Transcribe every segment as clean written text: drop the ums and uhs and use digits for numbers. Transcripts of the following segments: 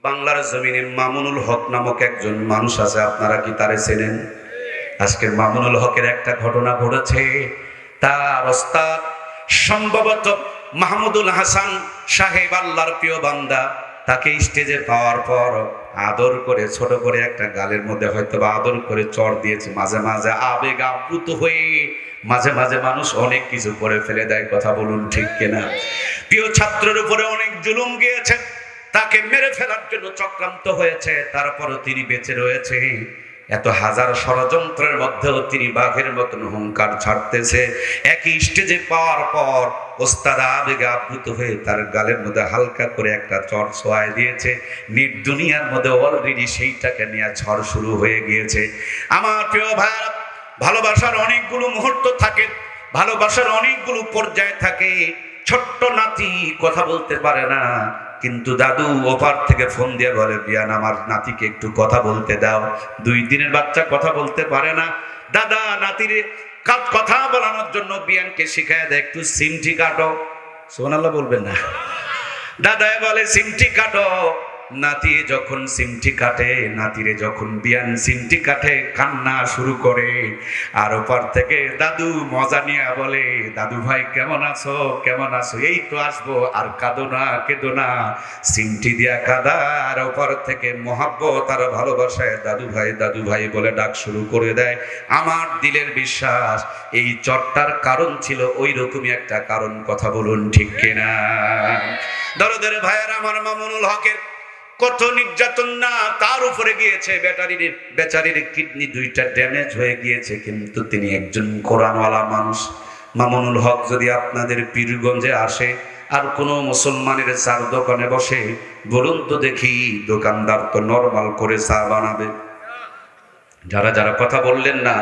বাংলার জমিনে মামুনুল হক নামক একজন মানুষ আছে, আপনারা কি তারে চেনেন? আজকের মামুনুল হকের একটা ঘটনা ঘটেছে। তার ওস্তাদ সম্ভবত মাহমুদুল হাসান সাহেব, আল্লাহর প্রিয় বান্দা, তাকে স্টেজে পাওয়ার পর আদর করে ছোট করে একটা গালের মধ্যে হয়তো বা আদর করে চড় দিয়েছে। মাঝে মাঝে আবেগ আপ্লুত হয়ে মাঝে মাঝে মানুষ অনেক কিছু করে ফেলে দেয়, কথা বলুন ঠিক কিনা? প্রিয় ছাত্রের উপরে অনেক জুলুম গিয়েছে, তাকে মেরে ফেলার জন্য চক্রান্ত হয়েছে, তারপরও তিনি বেঁচে রয়েছে। এত হাজার ষড়যন্ত্রের মধ্যেও তিনি বাঘের মতন হুঙ্কার ছাড়তেছে। একই স্টেজে পাওয়ার পর ওস্তাদ আবেগে আপ্লুত হয়ে তার গালের মধ্যে হালকা করে একটা চড় ছোঁয়ায় দিয়েছে। নিট দুনিয়ার মধ্যে অলরেডি সেইটাকে নিয়ে ঝড় শুরু হয়ে গিয়েছে। আমার প্রিয় ভাইরা, ভালোবাসার অনেকগুলো মুহূর্ত থাকে, ভালোবাসার অনেকগুলো পর্যায় থাকে। ছোট্ট নাতি কথা বলতে পারে না, কিন্তু দাদু ওপার থেকে ফোন দিয়ে বলে, বিয়ান আমার নাতিকে একটু কথা বলতে দাও। 2 দিনের বাচ্চা কথা বলতে পারে না, দাদা নাতির কথা বলানোর জন্য বিয়ানকে শিখায় দেয়, একটু সিমটি কাটো। সুবহানাল্লাহ বলবেন না? দাদায় বলে সিমটি কাটো। নাতি যখন সিমটি কাটে, নাতিরে যখন বিয়ান সিমটি কাটে, কান্না শুরু করে। আর ওপার থেকে দাদু মজা নিয়ে বলে, দাদু ভাই কেমন আছো, কেমন আছো, এই তো আসবো, আর কাঁদো না, কেঁদো না। সিমটি দিয়া কাদা, আর ওপার থেকে মহাব্বত আর ভালোবাসায় দাদু ভাই বলে ডাক শুরু করে দেয়। আমার দিলের বিশ্বাস এই চটটার কারণ ছিল ওই রকমই একটা কারণ, কথা বলুন ঠিক কিনা? দরদের ভাইয়ের, আমার মামুনুল হকের কত নির্যাতন না তার উপরে গিয়েছে। বেচারির কিডনি 2টা ড্যামেজ হয়ে গিয়েছে, কিন্তু তিনি একজন কোরআনওয়ালা মানুষ। মামুনুল হক যদি আপনাদের পীরগঞ্জে আসে আর কোনো মুসলমানের চার দোকানে বসে, বলুন তো দেখি, দোকানদার তো নরমাল করে চা বানাবে? যারা যারা কথা বললেন না,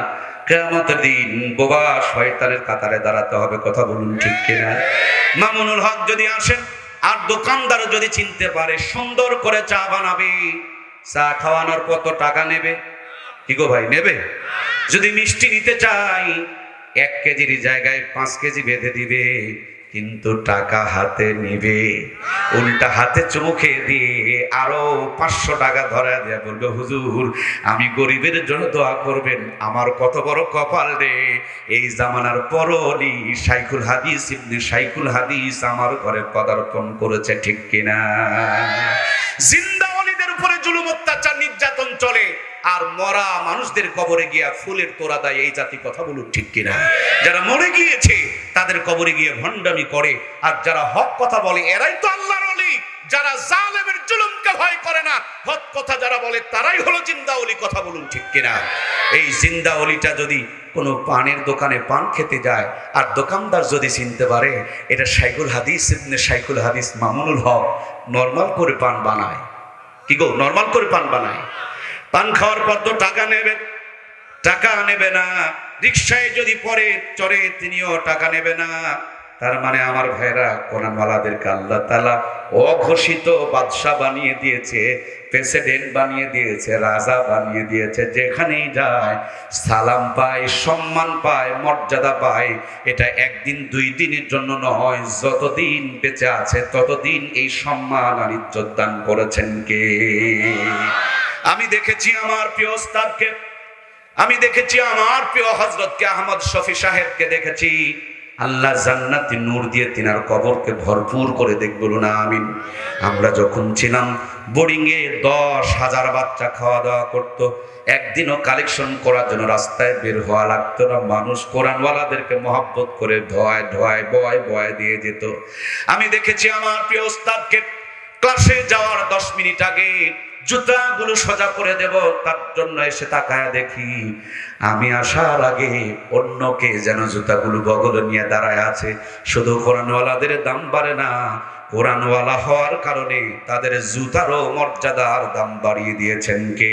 কিয়ামতের দিন বোবা শয়তানের কাতারে দাঁড়াতে হবে, কথা বলুন ঠিক কিনা? মামুনুল হক যদি আসেন আর দোকানদার যদি চিনতে পারে, সুন্দর করে চা বানাবে। চা খাওয়ানোর কত টাকা নেবে? কি গো ভাই, নেবে? যদি মিষ্টি নিতে চাই 1 কেজির জায়গায় 5 কেজি বেঁধে দিবে, কিন্তু টাকা হাতে নিবে। উল্টা হাতে চুমুকে দিয়ে আরো 500 টাকা ধরা দিয়ে বলবে, হুজুর আমি গরিবের জন্য দোয়া করবেন। আমার কত বড় কপাল রে, এই জামানার পরলি শাইখুল হাদিস ইবনে শাইখুল হাদিস আমার ঘরে পদার্পণ করেছে, ঠিক কিনা? জিন্দা ওলিদের উপরে জুলুম, অত্যাচার, নির্যাতন চলে, আর মরা মানুষদের কবরে গিয়া ফুলের তোড়া দেয় এই জাতি, কথা বলুন ঠিক কিনা? যারা মরে গিয়েছে তাদের কবরে গিয়ে ভণ্ডামি করে, আর যারা হক কথা বলে এরাই তো আল্লাহর ওলি। যারা জালেমের জুলুমকে ভয় করে না, হক কথা যারা বলে তারাই হলো জিন্দা ওলি, কথা বলুন ঠিক কিনা? এই জিন্দা ওলিটা যদি কোনো পানের দোকানে পান খেতে যায় আর দোকানদার যদি চিনতে পারে এটা শাইখুল হাদিস ইবনে শাইখুল হাদিস মামুনুল হক, নরমাল করে পান বানায়। কি গো, নরমাল করে পান বানায়? পান খাওয়ার পর তো টাকা নেবে, টাকা নেবে না। রিকশায় যদি পরে চড়ে তিনিও টাকা নেবে না। তার মানে আমার ভাইরা, কোরআনওয়ালাদেরকে আল্লাহ তাআলা অঘোষিত বাদশা বানিয়ে দিয়েছে, প্রেসিডেন্ট বানিয়ে দিয়েছে, রাজা বানিয়ে দিয়েছে। যেখানেই যায় সালাম পায়, সম্মান পায়, মর্যাদা পায়। এটা 1 দিন 2 দিনের জন্য নয়, যতদিন বেঁচে আছে ততদিন এই সম্মান আর ইজ্জত দান করেছেন কে? আমি দেখেছি আমার প্রিয় ওস্তাদকে, আমি দেখেছি আমার প্রিয় হযরতকে আহমদ শফি সাহেবকে দেখেছি। আল্লাহ জান্নাতি নূর দিয়ে তিনার কবরকে ভরপুর করে দেখবো না আমিন। আমরা যখন ছিলাম বোর্ডিংয়ে 10,000 বাচ্চা খাওয়া দাওয়া করতো। একদিনও কালেকশন করার জন্য রাস্তায় বের হওয়া লাগতো না। মানুষ কোরআনওয়ালাদেরকে মহব্বত করে ধোয়ায় ধোয়ায় বয় বয় দিয়ে যেত। আমি দেখেছি আমার প্রিয় ওস্তাদকে ক্লাসে যাওয়ার 10 মিনিট আগে জুতাগুলো সোজা করে দেব, তার জন্য এসে তাকায় দেখি আমি আসার আগে অন্যকে যেন জুতাগুলো বগলে নিয়ে দাঁড়ায় আছে। শুধু কোরআনওয়ালাদের দাম বাড়ে না, কোরআনওয়ালা হওয়ার কারণে তাদের জুতারও মর্যাদার দাম বাড়িয়ে দিয়েছেন কে?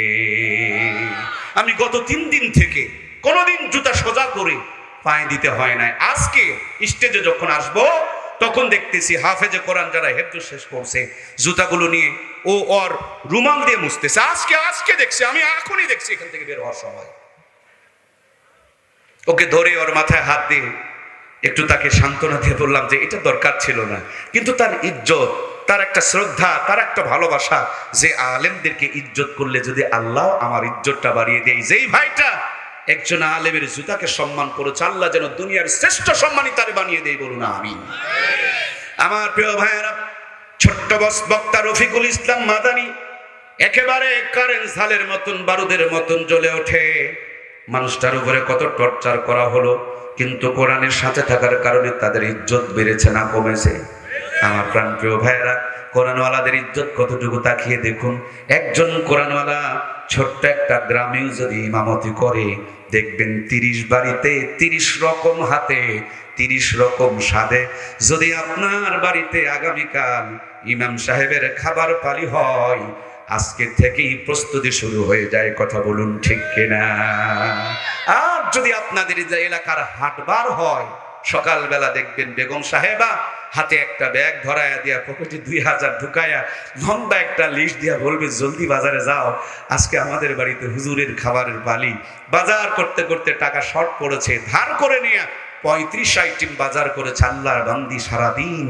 আমি গত 3 দিন থেকে কোনোদিন জুতা সোজা করে পায়ে দিতে হয় নাই। আজকে স্টেজে যখন আসবো তখন দেখতেছি হাফেজে কোরআন যারা হেফজ শেষ করছে জুতাগুলো নিয়ে ও ওর রুমাল দিয়ে মুছতেছে। আজকে দেখছি, আমি এখনই দেখছি এখান থেকে বের হওয়ার সময়। ওকে ধরে ওর মাথায় হাত দিয়ে একটু তাকে সান্ত্বনা দিয়ে বললাম যে এটা দরকার ছিল না, কিন্তু তার ইজ্জত তার একটা শ্রদ্ধা, তার একটা ভালোবাসা, যে আলেমদেরকে ইজ্জত করলে যদি আল্লাহ আমার ইজ্জতটা বাড়িয়ে দেয়। যেই ভাইটা একজন আলেমের জুতাকে সম্মান করেছে, আল্লাহ যেন দুনিয়ার শ্রেষ্ঠ সম্মানী তারে বানিয়ে দেয়, বলুন আমিন। আমার প্রিয় ভাইয়েরা, ছোট্ট বক্তা রফিকুল ইসলাম মাদানী একেবারে কারেন্ট ঝালের মতন, বারুদের মতন জ্বলে ওঠে। মানুষটার উপরে কত টর্চার করা হলো, কিন্তু কোরআনের সাথে থাকার কারণে তাদের ইজ্জত বেড়েছে না কমেছে? আমার প্রাণ প্রিয় ভাইয়েরা, কোরআনওয়ালাদের ইজ্জত কতটুকু তাকিয়ে দেখুন। একজন কোরআনওয়ালা ছোট্ট একটা গ্রামেও যদি ইমামতি করে, দেখবেন 30 বাড়িতে 30 রকম হাতে 30 রকম স্বাদে। যদি আপনার বাড়িতে আগামীকাল ইমাম সাহেবের খাবার পালি হয়, আজকে থেকেই প্রস্তুতি শুরু হয়ে যায়। কথা বলুন ঠিক কিনা? আর যদি আপনাদের যে এলাকার হাটবার হয়, সকালবেলা দেখবেন বেগম সাহেবা হাতে একটা ব্যাগ ধরায়া দিয়া, পকেটে 2000 ঢুকায়া, লম্বা একটা লিস্ট দিয়া বলবে, জলদি বাজারে যাও, আজকে আমাদের বাড়িতে হুজুরের খাবারের পালি। বাজার করতে করতে টাকা শর্ট পড়েছে, ধার করে নিয়ে 35 আইটেম বাজার করেছে। আল্লাহর বান্দি সারাদিন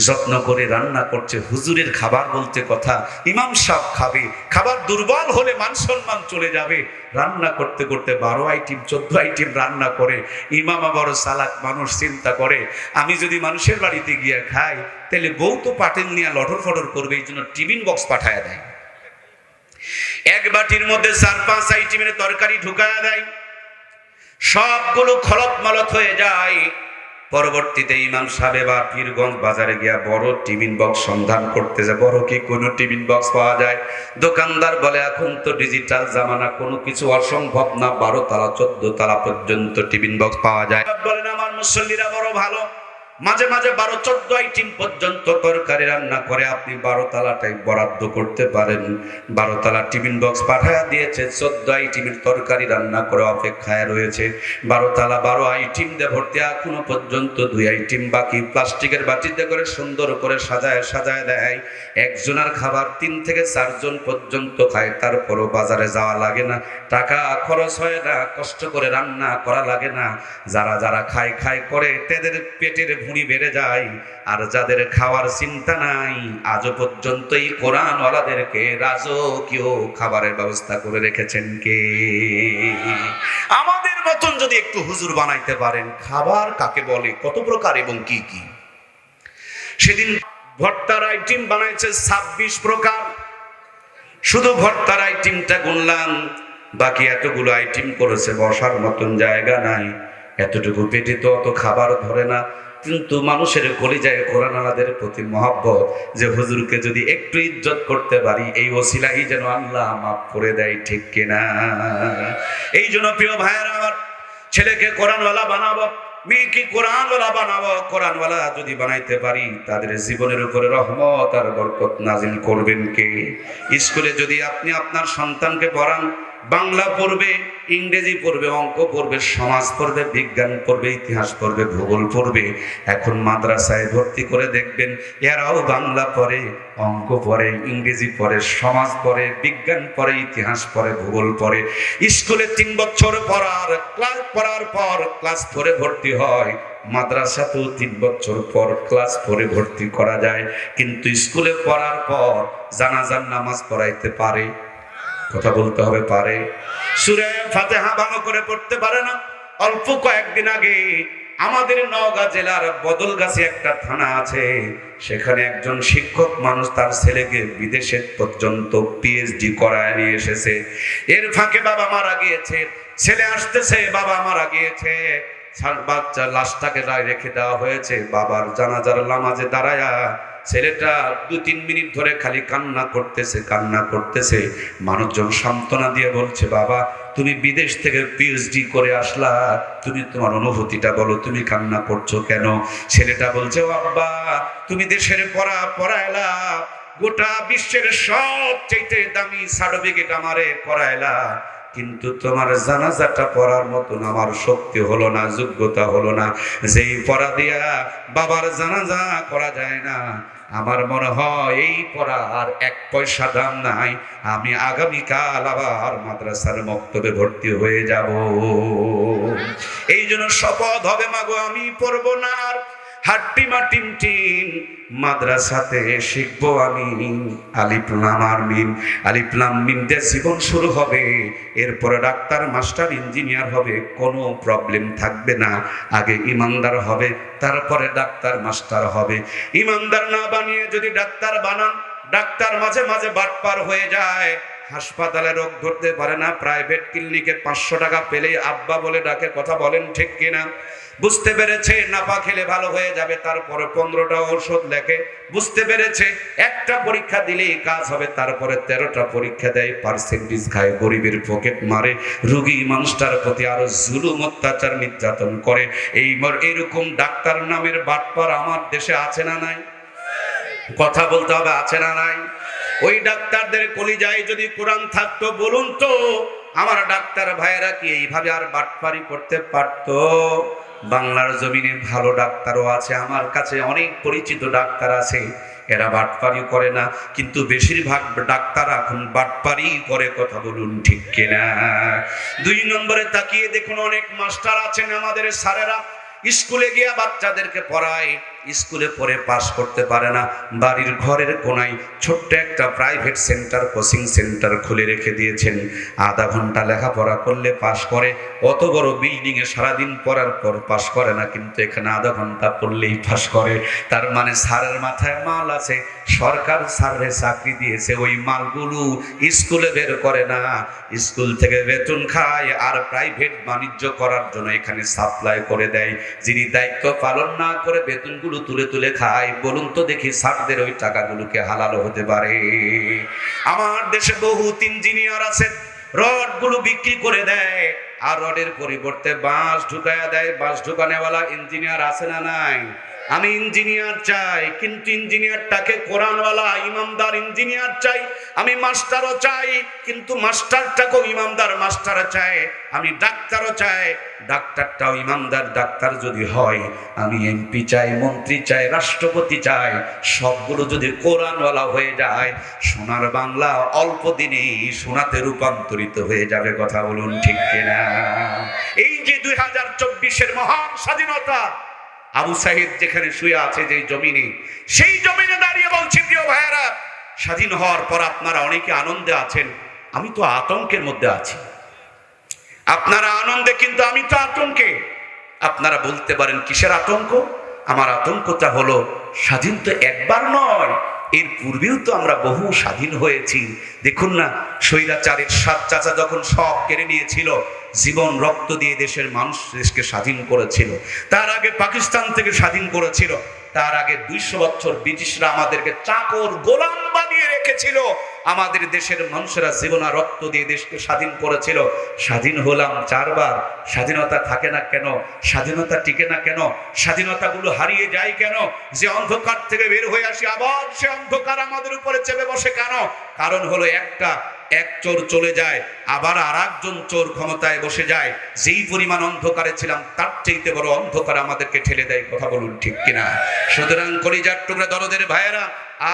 যত্ন করে রান্না করছে। হুজুরের খাবার বলতে কথা, ইমাম সাহেব খাবে, খাবার দুর্বল হলে মান সম্মান চলে যাবে। রান্না করতে করতে 12 আইটেম 14 আইটেম রান্না করে। ইমাম বড় চালাক মানুষ, চিন্তা করে আমি যদি মানুষের বাড়িতে গিয়ে খাই, তাহলে বউ তো পাটেল নিয়ে লটর ফটর করবে, এই জন্য টিফিন বক্স পাঠায় দেয়। এক বাটির মধ্যে 4-5 আইটেমের তরকারি ঢুকায় দেয়, সবগুলো খলত মালত হয়ে যায়। পরবর্তীতে ইমাম সাহেব বা পীরগঞ্জ বাজারে গিয়া বড় টিফিন বক্স সন্ধান করতেছে, বড় কি কোনো টিফিন বক্স পাওয়া যায়? দোকানদার বলে, এখন তো ডিজিটাল জামানা, কোনো কিছু অসম্ভব না, 12 তলা 14 তলা পর্যন্ত টিফিন বক্স পাওয়া যায়। বলেন আমার মুসল্লিরা বড় ভালো, মাঝে মাঝে 12-14 আইটেম পর্যন্ত তরকারি রান্না করে, আপনি 12 তলাটাই বরাদ্দ করতে পারেন। 12 তলা টিফিন বক্স পাঠায়া দিয়েছে, 14 আইটেমের তরকারি রান্না করে অপেক্ষায় রয়েছে। 12 তলা 12 আইটেম দিয়ে ভর্তি, এখনো পর্যন্ত 2 আইটেম বাকি। প্লাস্টিকের বাটিতে করে সুন্দর করে সাজায় সাজায় দেয়। একজনের খাবার 3 থেকে 4 জন পর্যন্ত খায়, তারপরও বাজারে যাওয়া লাগে না, টাকা খরচ হয় না, কষ্ট করে রান্না করা লাগে না। যারা যারা খায় খায় করে, তাদের পেটের ভুঁড়ি বেড়ে যায়। আর যাদের খাওয়ার চিন্তা নাই, আজও পর্যন্ত এই কোরআনওয়ালাদেরকে রাজকীয় খাবারের ব্যবস্থা করে রেখেছেন কে? আমাদের মতন যদি একটু হুজুর বানাইতে পারেন, খাবার কাকে বলে, কত প্রকার এবং কি কি। সেদিন ভর্তার আইটেম বানাইছে 26 প্রকার। শুধু ভর্তার আইটেমটা গুনলাম, বাকি এতগুলো আইটেম করেছে, বসার মতন জায়গা নাই। এতটুকু পেটে তো অত খাবার ধরে না, কিন্তু মানুষের কলিজায় কোরআনওয়ালাদের প্রতি মহব্বত, যে হুজুরকে যদি একটু ইজ্জত করতে পারি, এই ওসিলাই যেন আল্লাহ মাফ করে দেয়, ঠিক কিনা? এই জন্য প্রিয় ভাইয়েরা, আমার ছেলেকে কোরআনওয়ালা বানাবো, মেয়েকে কোরআনওয়ালা বানাবো। কোরআনওয়ালা যদি বানাইতে পারি, তাদের জীবনের উপরে রহমত আর বরকত নাজিল করবেন কে? স্কুলে যদি আপনি আপনার সন্তানকে পড়ান, বাংলা পড়বে, ইংরেজি পড়বে, অঙ্ক পড়বে, সমাজ পড়বে, বিজ্ঞান পড়বে, ইতিহাস পড়বে, ভূগোল পড়বে। এখন মাদ্রাসায় ভর্তি করে দেখবেন, এরাও বাংলা পড়ে, অঙ্ক পড়ে, ইংরেজি পড়ে, সমাজ পড়ে, বিজ্ঞান পড়ে, ইতিহাস পড়ে, ভূগোল পড়ে। স্কুলে 3 বছর পড়ার পর ক্লাস 4-এ ভর্তি হয়। মাদ্রাসাতেও 3 বছর পর ক্লাস 4-এ ভর্তি করা যায়, কিন্তু স্কুলে পড়ার পর জানাজার নামাজ পড়াইতে পারে? কথা বলতে হবে, পারে? সূরা ফাতিহা ভালো করে পড়তে পারে না। অল্প কয়েকদিন আগে আমাদের নওগাঁ জেলার বদলগাছি একটা থানা আছে, সেখানে একজন শিক্ষক মানুষ তার ছেলেকে বিদেশে পর্যন্ত পিএইচডি করায় নিয়ে এসেছে। এর ফাঁকে বাবা মারা গিয়েছে, ছেলে আসতেছে, বাবা মারা গিয়েছে, বাচ্চা লাশটাকে রেখে দেওয়া হয়েছে। বাবার জানাজার নামাজে দাঁড়ায়া ছেলেটা 2-3 মিনিট ধরে খালি কান্না করতেছে। মানুষজন সান্ত্বনা দিয়ে বলছে, বাবা তুমি বিদেশ থেকে পিএইচডি করে আসলা, তুমি তোমার অনুভূতিটা বলো, তুমি কান্না করছো কেন? ছেলেটা বলছে, ও আব্বা, তুমি দেশের পড়াইলা, গোটা বিশ্বের সবচেয়ে দামি সার্টিফিকেট আমারে করাইলা, কিন্তু তোমার জানাজাটা পড়ার মতন আমার শক্তি হলো না, যোগ্যতা হলো না। যেই পড়া দিয়া বাবার জানাজা করা যায় না, আমার মনে হয় এই পড়া আর 1 পয়সা দাম নাই। আমি আগামীকাল আবার মাদ্রাসার মক্তবে ভর্তি হয়ে যাব। এই জন্য শপথ হবে, মাগো আমি পড়বো না আর হাট্টিমা টিম টিম মাদ্রাসাতে শিখবো আমি আলিফ লাম আর মিম, আলিফ লাম মিম দিয়ে জীবন শুরু হবে, এরপরে ডাক্তার মাস্টার ইঞ্জিনিয়ার হবে, কোনো প্রবলেম থাকবে না। আগে ইমানদার হবে, তারপরে ডাক্তার মাস্টার হবে। ইমানদার না বানিয়ে যদি ডাক্তার বানান, ডাক্তার মাঝে মাঝে বাটপার হয়ে যায়, হাসপাতালে রোগ ধরতে পারে না, প্রাইভেট ক্লিনিকে 500 টাকা পেলেই আব্বা বলে ডাকে, কথা বলেন ঠিক কিনা? বুঝতে পেরেছে নাপা খেলে ভালো হয়ে যাবে, তারপরে 15টা ঔষধ লেখে। বুঝতে পেরেছে একটা পরীক্ষা দিলেই কাজ হবে, তারপরে 13টা পরীক্ষা দেয়, পার্সেন্টেজ খায়, গরিবের পকেট মারে, রোগী মানুষটার প্রতি আরো জুলুম অত্যাচার নির্যাতন করে। এইরকম ডাক্তার নামের বাটপার আমার দেশে আছে না নাই? কথা বলতে হবে, আছে না নাই? ওই ডাক্তারদের কলিজায় যদি কোরআন থাকতো, বলুন তো আমার ডাক্তার ভাইয়েরা কি এইভাবে আর বাটপারি করতে পারতো? বাংলার জমিনে ভালো ডাক্তারও আছে, আমার কাছে অনেক পরিচিত ডাক্তার আছে, এরা বাটপারি করে না, কিন্তু বেশিরভাগ ডাক্তার এখন বাটপারি করে, কথা বলুন ঠিক কিনা? 2 নম্বরে তাকিয়ে দেখুন, অনেক মাস্টার আছেন আমাদের স্যারেরা, স্কুলে গিয়া বাচ্চাদেরকে পড়ায়, স্কুলে পড়ে পাস করতে পারে না, বাড়ির ঘরের কোনায় ছোট্ট একটা প্রাইভেট সেন্টার, কোচিং সেন্টার খুলে রেখে দিয়েছেন। আধা ঘন্টা লেখাপড়া করলে পাস করে, অত বড় বিল্ডিং এ সারাদিন পড়ার পর পাস করে না, কিন্তু এখানে আধা ঘন্টা পড়লেই পাস করে। তার মানে স্যারের মাথায় মাল আছে, সরকার স্যারের চাকরি দিয়েছে, ওই মালগুলো স্কুলে বের করে না, স্কুল থেকে বেতন খায় আর প্রাইভেট বাণিজ্য করার জন্য এখানে সাপ্লাই করে দেয়। যিনি দায়িত্ব পালন না করে বেতনগুলো তুলে তুলে খায়, বলুন তো দেখি স্যারদের ওই টাকাগুলোকে হালাল হতে পারে? আমার দেশে বহুত ইঞ্জিনিয়ার আছে, রড গুলো বিক্রি করে দেয় আর রডের পরিবর্তে বাঁশ ঢুকায়া দেয়। বাঁশ ঢুকানেওয়ালা ইঞ্জিনিয়ার আছে না নাই? আমি ইঞ্জিনিয়ার চাই, কিন্তু ইঞ্জিনিয়ারটাকে কোরআনওয়ালা ইমামদার ইঞ্জিনিয়ার চাই। আমি মাস্টারও চাই, কিন্তু মাস্টারটাকেও ইমামদার মাস্টার চাই। আমি ডাক্তারও চাই, ডাক্তারটাও ইমামদার ডাক্তার যদি হয়। আমি এমপি চাই, মন্ত্রী চাই, রাষ্ট্রপতি চাই, সবগুলো যদি কোরআনওয়ালা হয়ে যায়, সোনার বাংলা অল্প দিনেই সোনাতে রূপান্তরিত হয়ে যাবে, কথা বলুন ঠিক কিনা? এই যে 2024-এর মহান স্বাধীনতা, আবু সাহিদ যেখানে শুয়ে আছে যে জমিনে, সেই জমিনে দাঁড়িয়ে বলছি প্রিয় ভাইয়েরা, স্বাধীন হওয়ার পর আপনারা অনেকে আনন্দে আছেন, আমি তো আতঙ্কের মধ্যে আছি। আপনারা আনন্দে, কিন্তু আমি তো আতঙ্কে। আপনারা বলতে পারেন কিসের আতঙ্ক? আমার আতঙ্কটা হলো, স্বাধীন তো একবার নয়, এর পূর্বেও তো আমরা বহু স্বাধীন হয়েছি। দেখুন না, স্বৈরাচারের 7 চাচা যখন সব কেড়ে নিয়েছিল, জীবন রক্ত দিয়ে দেশের মানুষ দেশকে স্বাধীন করেছিল। তার আগে পাকিস্তান থেকে স্বাধীন করেছিল, তার আগে 200 বছর ব্রিটিশরা আমাদেরকে চাকর গোলাম বানিয়ে রেখেছিল। আমাদের দেশের মানুষেরা জীবন আর রক্ত দিয়ে দেশকে স্বাধীন করেছিল। স্বাধীন হলাম 4 বার, স্বাধীনতা থাকে না কেন? স্বাধীনতা টিকে না কেন? স্বাধীনতাগুলো হারিয়ে যায় কেন? যে অন্ধকার থেকে বের হয়ে আসি, আবার সে অন্ধকার আমাদের উপরে চেপে বসে কেন? কারণ হলো এক চোর চলে যায়, আবার আরেকজন চোর ক্ষমতায় বসে যায়। যেই পরিমাণ অন্ধকারে ছিলাম, তার চাইতে বড় অন্ধকার আমাদেরকে ঠেলে দেয়, কথা বলুন ঠিক কিনা? সুতরাং কলিজার টুকরা দরদের ভাইয়েরা,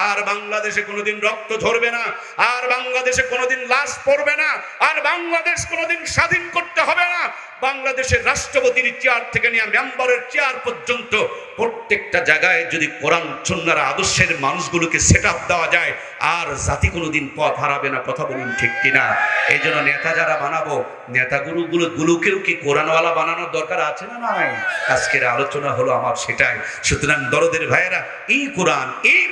আর বাংলাদেশে কোনোদিন রক্ত ঝরবে না, আর বাংলাদেশে কোনোদিন লাশ পড়বে না, আর বাংলাদেশ কোনোদিন স্বাধীন করতে হবে না। বাংলাদেশের রাষ্ট্রপতির চেয়ার থেকে নিয়ে মেম্বারের চেয়ার পর্যন্ত প্রত্যেকটা জায়গায় যদি কোরআন সুন্নাহর আদর্শের মানুষগুলোকে সেটআপ দেওয়া যায়, আর জাতি কোনোদিন পথ হারাবে না, কথা বলুন ঠিক কিনা? এই জন্য নেতা যারা বানাবো, নেতাগুলোকেও কি কোরআনওয়ালা বানানোর দরকার আছে না নাই? আজকের আলোচনা হলো আমার সেটাই। সুতরাং দরদের ভাইয়েরা, এই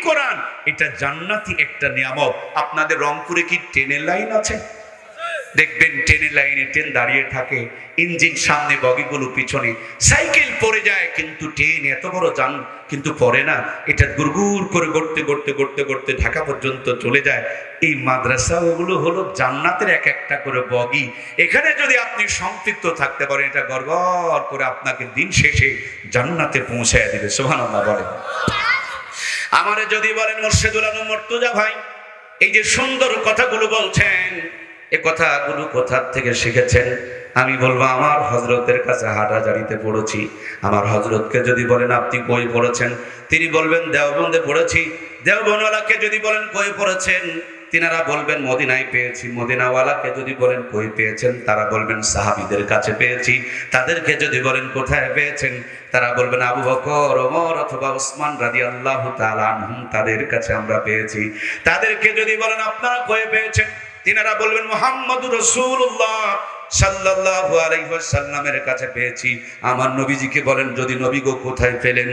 কোরআন এটা জান্নাতি একটা নিয়ামত। আপনাদের রংপুরে কি ট্রেনের লাইন আছে? দেখবেন ট্রেনের লাইনে ট্রেন দাঁড়িয়ে থাকে, ইঞ্জিন সামনে, বগিগুলো পিছনে, সাইকেল পড়ে যায়, কিন্তু ট্রেন এত বড় যান কিন্তু পড়ে না। এটা গুড়গুড় করে গড়তে ঢাকা পর্যন্ত চলে যায়। এই মাদ্রাসা ওগুলো হলো জান্নাতের এক একটা করে বগি। এখানে যদি আপনি সম্পৃক্ত থাকতে পারেন, এটা গড়গড় করে আপনাকে দিন শেষে জান্নাতে পৌঁছায় দিবে। সুবহানাল্লাহ বলেন। আমারে যদি বলেন মুর্শিদুল আলম মর্তুজা ভাই, এই যে সুন্দর কথাগুলো বলছেন, এ কথাগুলো কোথা থেকে শিখেছেন? আমি বলবো আমার হযরতের কাছে হাটহাজারীতে পড়েছি। আমার হযরতকে যদি বলেন আপনি কই পড়েছেন, তিনি বলবেন দেওবন্দে পড়েছি। দেওবন্দওয়ালাকে যদি বলেন কই পড়েছেন, তিনারা বলবেন মদিনায় পেয়েছি। মদিনাওয়ালাকে যদি বলেন কই পেয়েছেন, তারা বলবেন সাহাবীদের কাছে পেয়েছি। তাদেরকে যদি বলেন কোথায় পেয়েছেন, তারা বলবেন আবু বকর, ওমর অথবা উসমান রাদিয়াল্লাহু তাআলা আনহুম, তাদের কাছে আমরা পেয়েছি। তাদেরকে যদি বলেন আপনারা কয়ে পেয়েছেন, তিনারা বলবেন মুহাম্মদুর রাসূলুল্লাহ সাল্লাল্লাহু আলাইহি ওয়াসাল্লামের কাছে পেয়েছি। আমার নবীজিকে বলেন যদি নবী গো কোথায় পেলেন?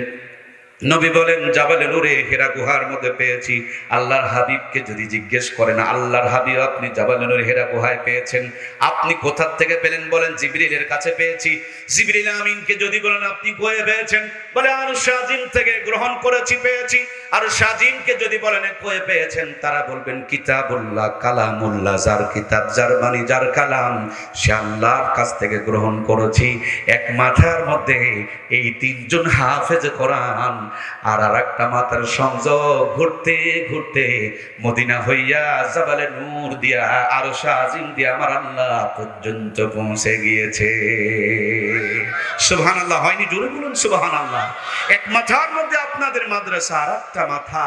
নবী বলেন জাবালে নূরে হেরা গুহার মধ্যে পেয়েছি। আল্লাহর হাবিবকে যদি জিজ্ঞেস করেন, আল্লাহর হাবিব আপনি জাবালে নূরে হেরা গুহায় পেয়েছেন, আপনি কোথা থেকে পেলেন? বলেন জিবরিলের কাছে পেয়েছি। জিবরিল আমিনকে যদি বলেন আপনি কয়ে পেয়েছেন? বলে আরশ আজিম থেকে গ্রহণ করেছি, পেয়েছি। আরশ আজিমকে যদি বলেন কয়ে পেয়েছেন? তারা বলবেন কিতাবুল্লাহ, কালামুল্লাহ, যার কিতাব, যার বাণী, যার কালাম, সে আল্লাহর কাছ থেকে গ্রহণ করেছি। এক মাথার মধ্যে এই তিনজন হাফেজ কোরআন, আর একটা মাথার সংযোগ ঘুরতে ঘুরতে মদিনা হইয়া জাবালে নূর দিয়া আরশ আজিম দিয়া আমার আল্লাহ পর্যন্ত পৌঁছে গিয়েছে। সুবহানাল্লাহ হয়নি? জোরে বলুন সুবহানাল্লাহ। এক মাথার মধ্যে আপনাদের মাদ্রাসা, আর একটা মাথা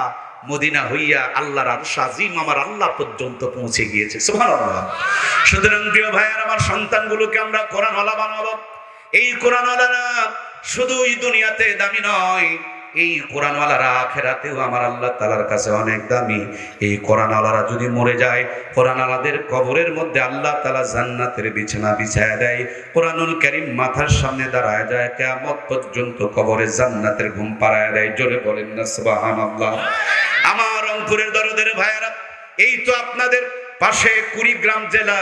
মদিনা হইয়া আল্লাহর আরশ আজিম আমার আল্লাহ পর্যন্ত পৌঁছে গিয়েছে। সুবহানাল্লাহ। সুতরাং প্রিয় ভাইয়ের, আমার সন্তানগুলোকে আমরা কোরআনওয়ালা বানাবো। এই কোরআনওয়ালারা শুধু এই দুনিয়াতে দামি নয়, এই কোরআনওয়ালারা আখিরাতেও আমার আল্লাহ তাআলার কাছে অনেক দামি। এই কোরআনওয়ালারা যদি মরে যায়, কোরআনওয়ালাদের কবরের মধ্যে আল্লাহ তাআলা জান্নাতের বিছানা বিছায়া দেয়। কোরআনুল কারীম মাথার সামনে দাঁড়ায় যায়, কিয়ামত পর্যন্ত কবরে জান্নাতের ঘুম পাড়ায় দেয়। জোরে বলেন না সুবহানাল্লাহ। আমার রংপুরের দরদের ভাইয়েরা, এই তো আপনাদের পাশে কুড়িগ্রাম জেলা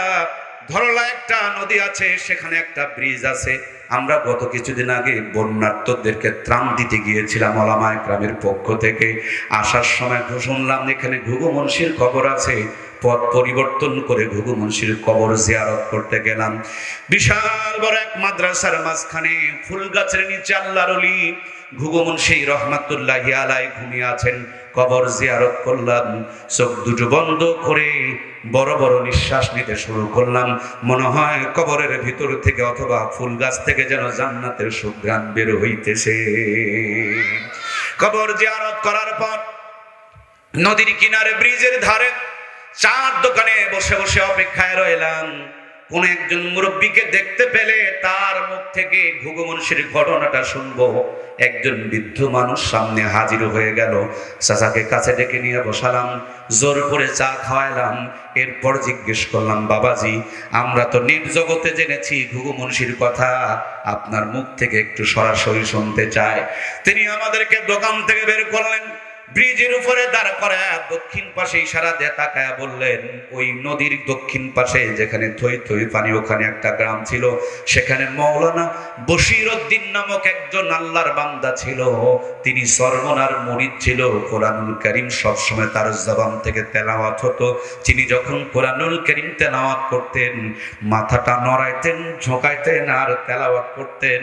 ধরলা একটা নদী আছে, সেখানে একটা ব্রিজ আছে। আমরা গত কিছুদিন আগে বন্যার্তদেরকে ত্রাণ দিতে গিয়েছিলাম ওলামায়ে কেরামের পক্ষ থেকে। আসার সময় শুনলাম এখানে ঘুঘু মুন্সির কবর আছে। পথ পরিবর্তন করে ঘুঘু মুন্সির কবর জিয়ারত করতে গেলাম। বিশাল বড় এক মাদ্রাসার মাঝখানে ফুল গাছের নিচে আল্লাহর ওলি ঘুঘু মুন্সি রহমাতুল্লাহি আলাইহি ঘুমিয়ে আছেন। কবর জিয়ারত করলাম, চোখ দুটো বন্ধ করে বড় বড় নিঃশ্বাস নিতে শুরু করলাম। মনে হয় কবরের ভিতর থেকে অথবা ফুল গাছ থেকে যেন জান্নাতের সুঘ্রাণ বের হইতেছে। কবর জিয়ারত করার পর নদীর কিনারে ব্রিজের ধারে চার দোকানে বসে বসে অপেক্ষায় রইলাম। কোন একজন মুরব্বীকে দেখতে পেলে তার মুখ থেকে ঘুঘু মুন্সির ঘটনাটা শুনবো। একজন বৃদ্ধ মানুষ সামনে হাজির হয়ে গেল। চাচাকে কাছে ডেকে নিয়ে বসালাম, জোর করে চা খাওয়াইলাম। এরপর জিজ্ঞেস করলাম, বাবাজি আমরা তো নিজ জগতে জেনেছি ঘুঘু মুন্সির কথা, আপনার মুখ থেকে একটু সরাসরি শুনতে চাই। তিনি আমাদেরকে দোকান থেকে বের করলেন, ব্রিজের উপরে দাঁড় করায় দক্ষিণ পাশে ইশারা দিয়ে তাকায়া বললেন, ওই নদীর দক্ষিণ পাশে যেখানে থই থই পানি, ওখানে একটা গ্রাম ছিল। সেখানে মাওলানা বশির উদ্দিন নামক একজন আল্লাহর বান্দা ছিল। তিনি সরমনার মুরিদ ছিল। কোরআনুল কারীম সবসময় তার জবান থেকে তেলাওয়াত হতো। তিনি যখন কোরআনুল কারীম তেলাওয়াত করতেন, মাথাটা নড়াইতেন, ঝোঁকাইতেন আর তেলাওয়াত করতেন।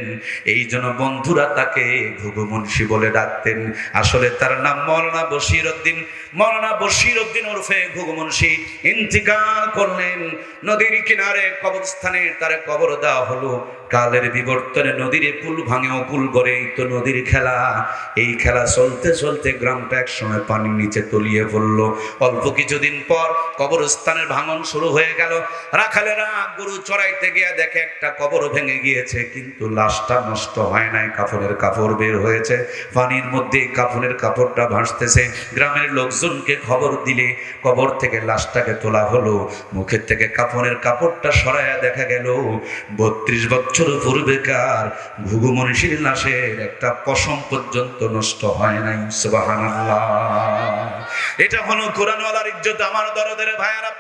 এই জন্য বন্ধুরা তাকে ঘুঘু মুন্সি বলে ডাকতেন। আসলে তার নাম মাওলানা বশির উদ্দিন। মাওলানা বশির উদ্দিন ওরফে ঘুঘু মুন্সি ইন্তিকাল করলেন। নদীর কিনারে কবরস্থানে তার কবর দেওয়া হলো। কালের বিবর্তনে নদীর পুল ভাঙে, পুল গড়ে, এই তো নদীর খেলা। এই খেলা চলতে চলতে গ্রামটা এক সময় পানির নিচে তলিয়ে পড়ল। অল্প কিছুদিন পর কবরস্থানের ভাঙন শুরু হয়ে গেল। রাখালেরা গরু চড়াইতে গিয়ে দেখে একটা কবর ভেঙে গিয়েছে, কিন্তু লাশটা নষ্ট হয় নাই, কাফনের কাপড় বের হয়েছে। পানির মধ্যে কাফনের কাপড়টা ভাসতেছে। গ্রামের লোকজনকে খবর দিলে কবর থেকে লাশটাকে তোলা হলো। মুখের থেকে কাফনের কাপড়টা সরাইয়া দেখা গেল 32 বছর পূর্বেকার ঘুঘু মুন্সির লাশের একটা পশম পর্যন্ত নষ্ট হয় নাই। সুবহানাল্লাহ। এটা হলো কোরআনওয়ালার ইজ্জত। আমার দরদের ভাইয়ারা,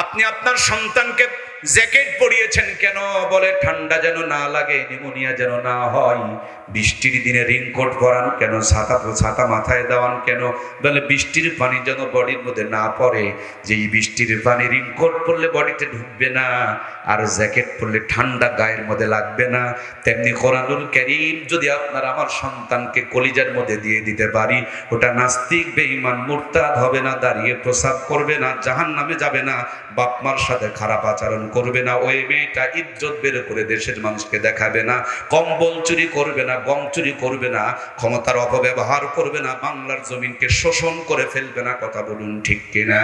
আপনি আপনার সন্তানকে জ্যাকেট পরিয়েছেন কেন? বলে ঠান্ডা যেন না লাগে, নিউমোনিয়া যেন না হয়। বৃষ্টির দিনে রেইনকোট পরান কেন? ছাতা মাথায় দেওয়ান কেন? বলে বৃষ্টির পানি যেন বডির মধ্যে না পড়ে। যেই বৃষ্টির পানি রেইনকোট পরলে বডিতে ঢুকবে না, আর জ্যাকেট পরলে ঠান্ডা গায়ের মধ্যে লাগবে না। তেমনি কোরআনুল কারীম যদি আপনার আমার সন্তানকে কলিজার মধ্যে দিয়ে দিতে পারি, ওটা নাস্তিক বেঈমান মুরতাদ হবে না, দাঁড়িয়ে প্রসাব করবে না, জাহান্নামে যাবে না, বাপ মার সাথে খারাপ আচরণ করবে না, ওই মেয়েটা ইজ্জত বের করে দেশের মানুষকে দেখাবে না, কম্বল চুরি করবে না, গম চুরি করবে না, ক্ষমতার অপব্যবহার করবে না, বাংলার জমিনকে শোষণ করে ফেলবে না। কথা বলুন ঠিক কিনা?